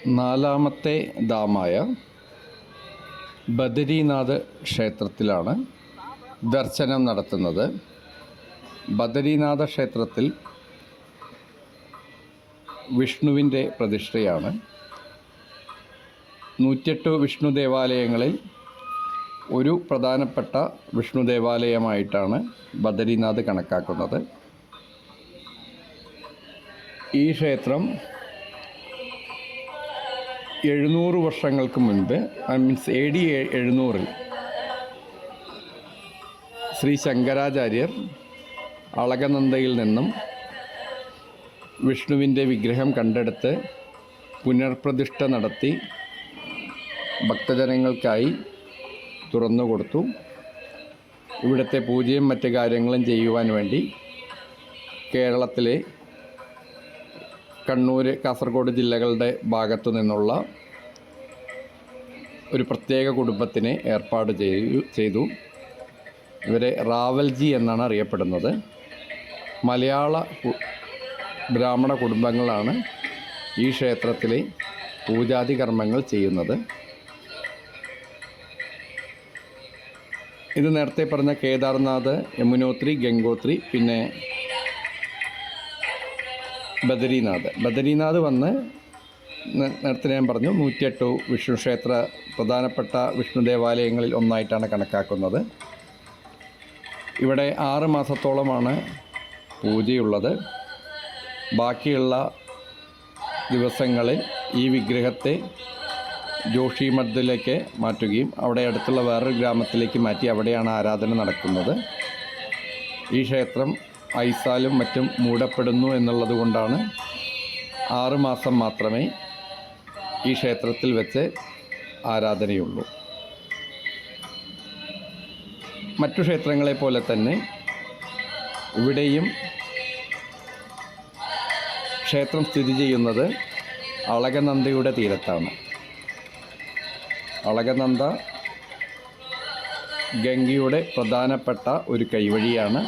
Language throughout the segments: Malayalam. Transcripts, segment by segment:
നാലാമത്തെ ധാമായ ബദരീനാഥ് ക്ഷേത്രത്തിലാണ് ദർശനം നടത്തുന്നത്. ബദരീനാഥ ക്ഷേത്രത്തിൽ വിഷ്ണുവിൻ്റെ പ്രതിഷ്ഠയാണ്. 108 വിഷ്ണു ദേവാലയങ്ങളിൽ ഒരു പ്രധാനപ്പെട്ട വിഷ്ണു ദേവാലയമായിട്ടാണ് ബദരീനാഥ് കണക്കാക്കുന്നത്. ഈ ക്ഷേത്രം 700 വർഷങ്ങൾക്ക് മുൻപ്, AD 700-ൽ ശ്രീ ശങ്കരാചാര്യർ അളകനന്ദയിൽ നിന്നും വിഷ്ണുവിൻ്റെ വിഗ്രഹം കണ്ടെടുത്ത് പുനർപ്രതിഷ്ഠ നടത്തി ഭക്തജനങ്ങൾക്കായി തുറന്നുകൊടുത്തു. ഇവിടുത്തെ പൂജയും മറ്റ് കാര്യങ്ങളും ചെയ്യുവാൻ വേണ്ടി കേരളത്തിലെ കണ്ണൂർ, കാസർഗോഡ് ജില്ലകളുടെ ഭാഗത്തു നിന്നുള്ള ഒരു പ്രത്യേക കുടുംബത്തിനെ ഏർപ്പാട് ചെയ്തു. ഇവരെ റാവൽജി എന്നാണ് അറിയപ്പെടുന്നത്. മലയാള ബ്രാഹ്മണ കുടുംബങ്ങളാണ് ഈ ക്ഷേത്രത്തിലെ പൂജാതി കർമ്മങ്ങൾ ചെയ്യുന്നത്. ഇത് നേരത്തെ പറഞ്ഞ കേദാർനാഥ്, യമുനോത്രി, ഗംഗോത്രി, പിന്നെ ബദരീനാഥ് വന്ന് നേരത്തെ ഞാൻ പറഞ്ഞു 108 വിഷ്ണു ക്ഷേത്ര പ്രധാനപ്പെട്ട വിഷ്ണു ദേവാലയങ്ങളിൽ ഒന്നായിട്ടാണ് കണക്കാക്കുന്നത്. ഇവിടെ 6 മാസത്തോളമാണ് പൂജയുള്ളത്. ബാക്കിയുള്ള ദിവസങ്ങളിൽ ഈ വിഗ്രഹത്തെ ജോഷിമഠത്തിലേക്ക് മാറ്റുകയും അവിടെ അടുത്തുള്ള വേറൊരു ഗ്രാമത്തിലേക്ക് മാറ്റി അവിടെയാണ് ആരാധന നടക്കുന്നത്. ഈ ക്ഷേത്രം ഐസാലും മറ്റും മൂടപ്പെടുന്നു എന്നുള്ളത് കൊണ്ടാണ് 6 മാസം മാത്രമേ ഈ ക്ഷേത്രത്തിൽ വെച്ച് ആരാധനയുള്ളൂ. മറ്റു ക്ഷേത്രങ്ങളെ പോലെ തന്നെ ഇവിടെയും ക്ഷേത്രം സ്ഥിതി ചെയ്യുന്നത് അളകനന്ദയുടെ തീരത്താണ്. അളകനന്ദ ഗംഗയുടെ പ്രധാനപ്പെട്ട ഒരു കൈവഴിയാണ്.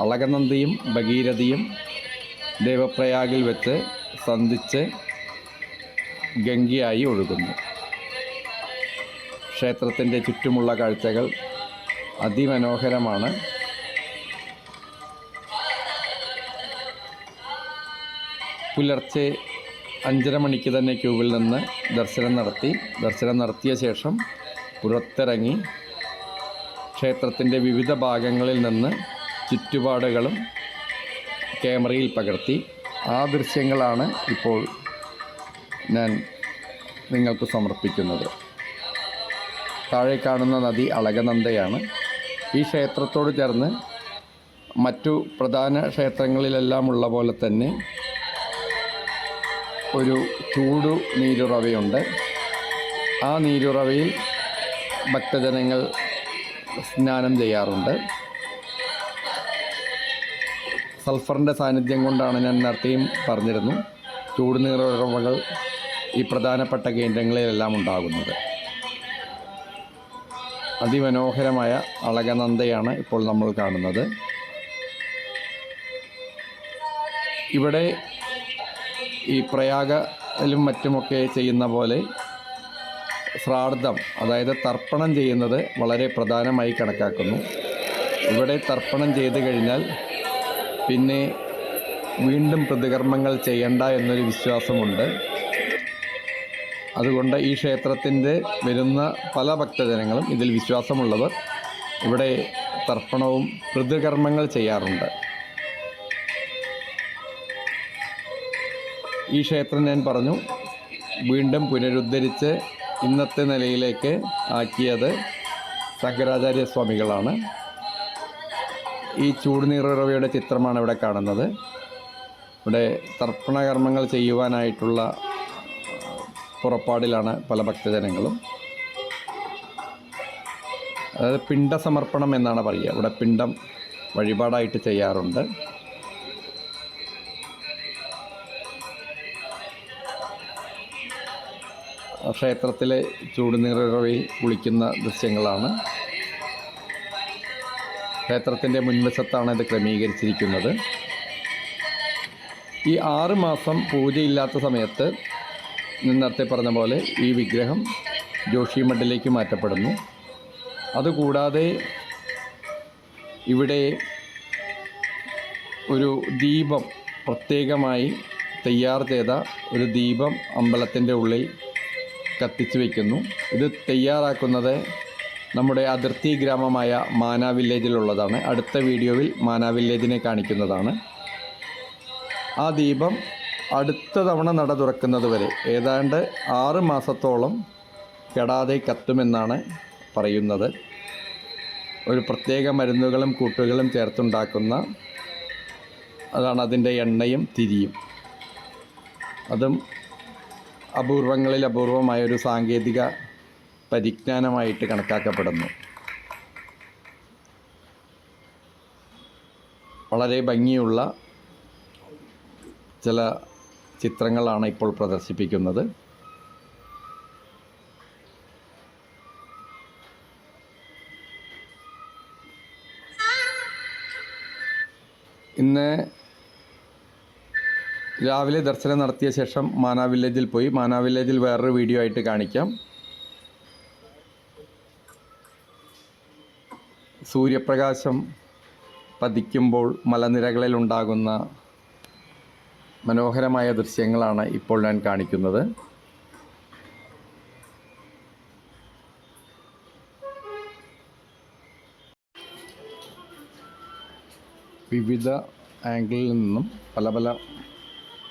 അളകനന്ദയും ഭഗീരഥിയും ദേവപ്രയാഗിൽ വെച്ച് സന്ധിച്ച് ഗംഗയായി ഒഴുകുന്നു. ക്ഷേത്രത്തിൻ്റെ ചുറ്റുമുള്ള കാഴ്ചകൾ അതിമനോഹരമാണ്. പുലർച്ചെ 5:30 മണിക്ക് തന്നെ ക്യൂവിൽ നിന്ന് ദർശനം നടത്തിയ ശേഷം പുറത്തിറങ്ങി ക്ഷേത്രത്തിൻ്റെ വിവിധ ഭാഗങ്ങളിൽ നിന്ന് ചുറ്റുപാടുകളും ക്യാമറയിൽ പകർത്തി ആ ദൃശ്യങ്ങളാണ് ഇപ്പോൾ ഞാൻ നിങ്ങൾക്ക് സമർപ്പിക്കുന്നത്. താഴെ കാണുന്ന നദി അളകനന്ദയാണ്. ഈ ക്ഷേത്രത്തോട് ചേർന്ന് മറ്റു പ്രധാന ക്ഷേത്രങ്ങളിലെല്ലാം ഉള്ള പോലെ തന്നെ ഒരു ചൂടു നീരുറവയുണ്ട്. ആ നീരുറവയിൽ ഭക്തജനങ്ങൾ സ്നാനം ചെയ്യാറുണ്ട്. സൾഫറിൻ്റെ സാന്നിധ്യം കൊണ്ടാണ് ഞാൻ നേരത്തെയും പറഞ്ഞിരുന്നു ചൂടുനീരുറവകൾ ഈ പ്രധാനപ്പെട്ട കേന്ദ്രങ്ങളിലെല്ലാം ഉണ്ടാകുന്നത്. അതിമനോഹരമായ അളകനന്ദയാണ് ഇപ്പോൾ നമ്മൾ കാണുന്നത്. ഇവിടെ ഈ പ്രയാഗയിലും മറ്റുമൊക്കെ ചെയ്യുന്ന പോലെ ശ്രാദ്ധം, അതായത് തർപ്പണം ചെയ്യുന്നത് വളരെ പ്രധാനമായി കണക്കാക്കുന്നു. ഇവിടെ തർപ്പണം ചെയ്ത് കഴിഞ്ഞാൽ പിന്നെ വീണ്ടും പ്രതികർമ്മങ്ങൾ ചെയ്യണ്ട എന്നൊരു വിശ്വാസമുണ്ട്. അതുകൊണ്ട് ഈ ക്ഷേത്രത്തിൻ്റെ വരുന്ന പല ഭക്തജനങ്ങളും, ഇതിൽ വിശ്വാസമുള്ളവർ, ഇവിടെ തർപ്പണവും പ്രതികർമ്മങ്ങൾ ചെയ്യാറുണ്ട്. ഈ ക്ഷേത്രം ഞാൻ പറഞ്ഞു വീണ്ടും പുനരുദ്ധരിച്ച് ഇന്നത്തെ നിലയിലേക്ക് ആക്കിയത് ശങ്കരാചാര്യ സ്വാമികളാണ്. ഈ ചൂടുനീരുറവയുടെ ചിത്രമാണ് ഇവിടെ കാണുന്നത്. ഇവിടെ തർപ്പണകർമ്മങ്ങൾ ചെയ്യുവാനായിട്ടുള്ള പുറപ്പാടിലാണ് പല ഭക്തജനങ്ങളും. അതായത് പിണ്ടസമർപ്പണം എന്നാണ് പറയുക. ഇവിടെ പിണ്ടം വഴിപാടായിട്ട് ചെയ്യാറുണ്ട്. ക്ഷേത്രത്തിലെ ചൂടുനീരുറവയിൽ കുളിക്കുന്ന ദൃശ്യങ്ങളാണ്. ക്ഷേത്രത്തിൻ്റെ മുൻവശത്താണ് ഇത് ക്രമീകരിച്ചിരിക്കുന്നത്. ഈ 6 മാസം പൂജയില്ലാത്ത സമയത്ത് നേരത്തെ പറഞ്ഞ പോലെ ഈ വിഗ്രഹം ജോഷി മഠിലേക്ക് മാറ്റപ്പെടുന്നു. അതുകൂടാതെ ഇവിടെ ഒരു ദീപം പ്രത്യേകമായി തയ്യാർ ചെയ്ത ഒരു ദീപം അമ്പലത്തിൻ്റെ ഉള്ളിൽ കത്തിച്ചു വയ്ക്കുന്നു. ഇത് തയ്യാറാക്കുന്നത് നമ്മുടെ അതിർത്തി ഗ്രാമമായ മാന വില്ലേജിലുള്ളതാണ്. അടുത്ത വീഡിയോയിൽ മാന വില്ലേജിനെ കാണിക്കുന്നതാണ്. ആ ദീപം അടുത്ത തവണ നട തുറക്കുന്നത് വരെ ഏതാണ്ട് 6 മാസത്തോളം കെടാതെ കത്തുമെന്നാണ് പറയുന്നത്. ഒരു പ്രത്യേക മരുന്നുകളും കൂട്ടുകളും ചേർത്തുണ്ടാക്കുന്ന അതാണ് അതിൻ്റെ എണ്ണയും തിരിയും. അതും അപൂർവങ്ങളിൽ അപൂർവമായൊരു സാങ്കേതിക പരിജ്ഞാനമായിട്ട് കണക്കാക്കപ്പെടുന്നു. വളരെ ഭംഗിയുള്ള ചില ചിത്രങ്ങളാണ് ഇപ്പോൾ പ്രദർശിപ്പിക്കുന്നത്. ഇന്ന് രാവിലെ ദർശനം നടത്തിയ ശേഷം മാന വില്ലേജിൽ പോയി. മാന വില്ലേജിൽ വേറൊരു വീഡിയോ ആയിട്ട് കാണിക്കാം. സൂര്യപ്രകാശം പതിക്കുമ്പോൾ മലനിരകളിൽ ഉണ്ടാകുന്ന മനോഹരമായ ദൃശ്യങ്ങളാണ് ഇപ്പോൾ ഞാൻ കാണിക്കുന്നത്. വിവിധ ആംഗിളിൽ നിന്നും പല പല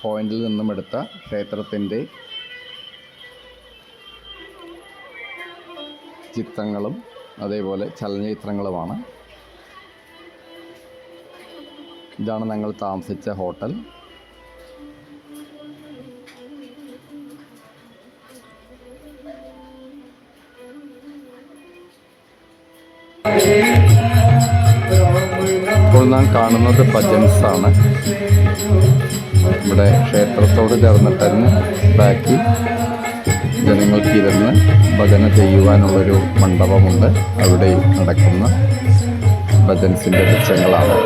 പോയിന്റിൽ നിന്നും എടുത്ത ക്ഷേത്രത്തിൻ്റെ ചിത്രങ്ങളും അതേപോലെ ചലനചിത്രങ്ങളുമാണ്. ഇതാണ് ഞങ്ങൾ താമസിച്ച ഹോട്ടൽ. ഇപ്പോൾ നാം കാണുന്നത് ഭജൻസാണ്. ഇവിടെ ക്ഷേത്രത്തോട് ചേർന്നിട്ട് തന്നെ ബാക്കി ജനങ്ങൾക്ക് ഇരുന്ന് ഭജന ചെയ്യുവാനുള്ളൊരു മണ്ഡപമുണ്ട്. അവിടെ നടക്കുന്ന ഭജൻസിൻ്റെ ദൃശ്യങ്ങളാണ്.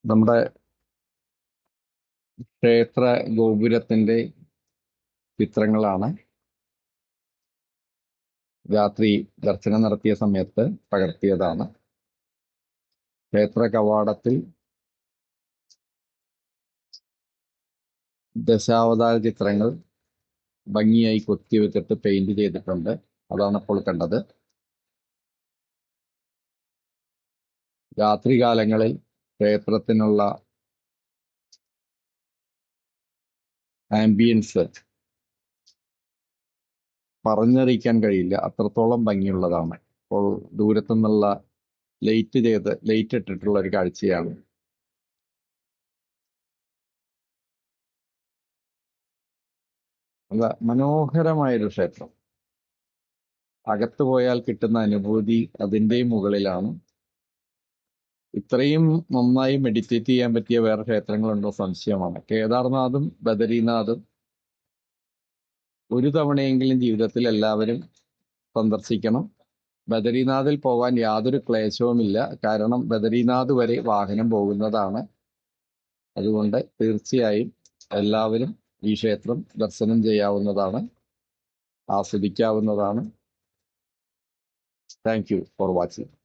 നമ്മുടെ ക്ഷേത്ര ഗോപുരത്തിൻ്റെ ചിത്രങ്ങളാണ് രാത്രി ദർശനം നടത്തിയ സമയത്ത് പകർത്തിയതാണ്. ക്ഷേത്ര കവാടത്തിൽ ദശാവതാര ചിത്രങ്ങൾ ഭംഗിയായി കൊത്തിവെച്ചിട്ട് പെയിന്റ് ചെയ്തിട്ടുണ്ട്. അതാണ് ഇപ്പോൾ കണ്ടത്. രാത്രികാലങ്ങളിൽ ക്ഷേത്രത്തിനുള്ള ആംബിയൻസ് പറഞ്ഞറിയിക്കാൻ കഴിയില്ല, അത്രത്തോളം ഭംഗിയുള്ളതാണ്. ഇപ്പോൾ ദൂരത്തുനിന്നുള്ള ലൈറ്റ് ഇട്ടിട്ടുള്ള ഒരു കാഴ്ചയാണ്. നല്ല മനോഹരമായൊരു ക്ഷേത്രം. അകത്ത് പോയാൽ കിട്ടുന്ന അനുഭൂതി അതിൻ്റെയും മുകളിലാണ്. ഇത്രയും നന്നായി മെഡിറ്റേറ്റ് ചെയ്യാൻ പറ്റിയ വേറെ ക്ഷേത്രങ്ങളുണ്ടോ സംശയമാണ്. കേദാർനാഥും ബദരീനാഥും ഒരു തവണയെങ്കിലും ജീവിതത്തിൽ എല്ലാവരും സന്ദർശിക്കണം. ബദരീനാഥിൽ പോകാൻ യാതൊരു ക്ലേശവുമില്ല. കാരണം ബദരീനാഥ് വരെ വാഹനം പോകുന്നതാണ്. അതുകൊണ്ട് തീർച്ചയായും എല്ലാവരും ഈ ക്ഷേത്രം ദർശനം ചെയ്യാവുന്നതാണ്, ആസ്വദിക്കാവുന്നതാണ്. Thank you for watching.